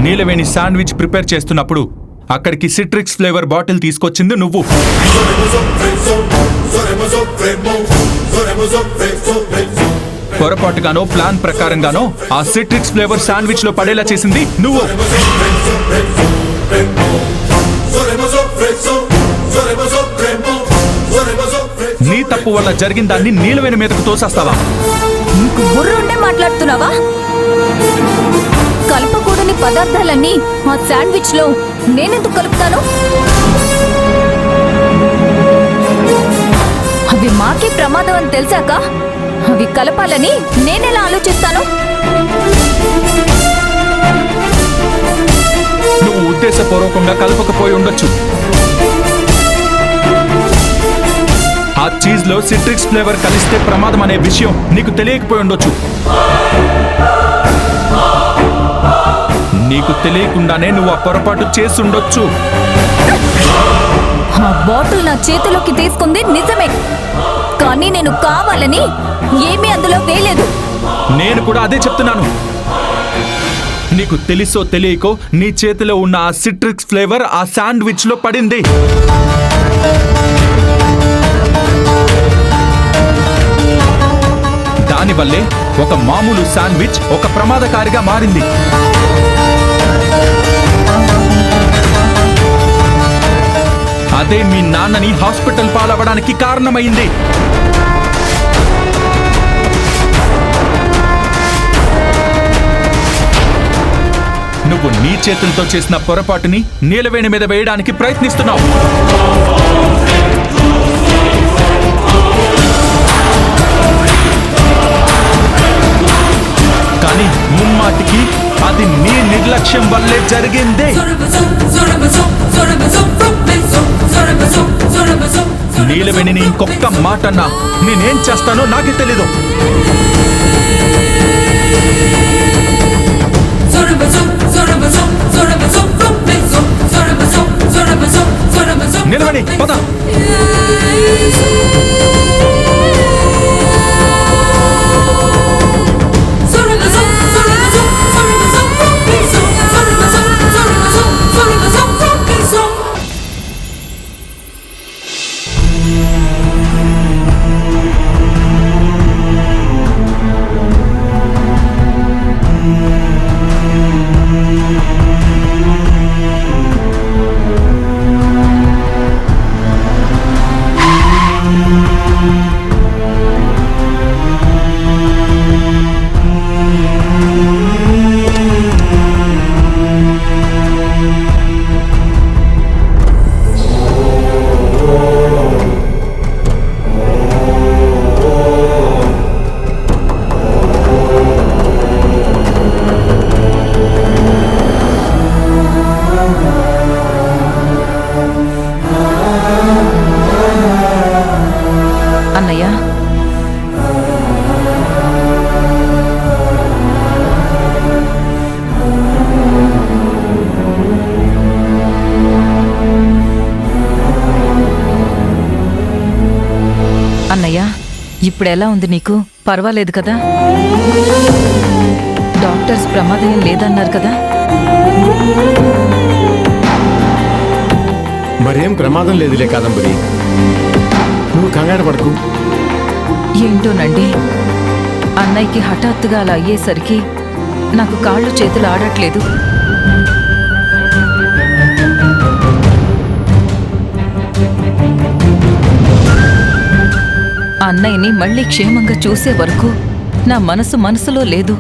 నీలవేణి sandwich prepare చేస్తున్నప్పుడు అక్కడికి Citrix flavour bottle తీసుకొచ్చింది నువ్వు. పొరపాటుగానో ప్లాన్ ప్రకారంగానో ఆ సిట్రిక్స్ ఫ్లేవర్ శాండ్విచ్ లో పడేలా చేసింది నువ్వు. నీ తప్పు వల్ల జరిగిన దాన్ని నీలవేణి మీదకు తోసేస్తావా? నీకు బుర్రుండే మాట్లాడుతున్నావా? కలపకూడని పదార్థాలన్నీ ఆ శాండ్విచ్ లో నేనెందుకు కలుపుతాను? అవి మాకే ప్రమాదం అని తెలిసాక అవి కలపాలని నేనెలా ఆలోచిస్తాను? నువ్వు ఉద్దేశపూర్వకంగా కలపకపోయి ఉండొచ్చు. ఆ చీజ్ లో సిట్రిక్స్ ఫ్లేవర్ కలిస్తే ప్రమాదం అనే విషయం నీకు తెలియకపోయి ఉండొచ్చు. నీకు తెలియకుండానే నువ్వు ఆ పొరపాటు చేసుండొచ్చు. ఆ బాటిల్ నా చేతిలోకి తీసుకుంది నిజమే, కానీ నేను కావాలని ఏమీ అందులో వేయలేదు. నేను కూడా అదే చెప్తున్నాను. నీకు తెలుసో తెలియకో నీ చేతిలో ఉన్న ఆ సిట్రిక్స్ ఫ్లేవర్ ఆ శాండ్విచ్ లో పడింది. దానివల్లే ఒక మామూలు శాండ్విచ్ ఒక ప్రమాదకారిగా మారింది. అదే మీ నాన్నని హాస్పిటల్ పాలవడానికి కారణమైంది. నువ్వు నీ చేతులతో చేసిన పొరపాటుని నీలవేణి మీద వేయడానికి ప్రయత్నిస్తున్నావు. కానీ ముమ్మాటికి అది నీ నిర్లక్ష్యం వల్లే జరిగిందే. నీలవేణిని ఇంకొక్క మాట అన్నా నేనేం చేస్తానో నాకే తెలీదు. నిలవేణి పద. అన్నయ్య, ఇప్పుడెలా ఉంది నీకు? పర్వాలేదు కదా? డాక్టర్స్ ప్రమాదం లేదన్నారు కదా? మరేం ప్రమాదం లేదులే కాదంబరి, నువ్వు కంగారు పడకు. ఏంటోనండి, అన్నయ్యకి హఠాత్తుగా అలా అయ్యేసరికి నాకు కాళ్ళు చేతులు ఆడట్లేదు. అన్నయ్యని మళ్ళీ క్షేమంగా చూసే వరకు నా మనసులో లేదు.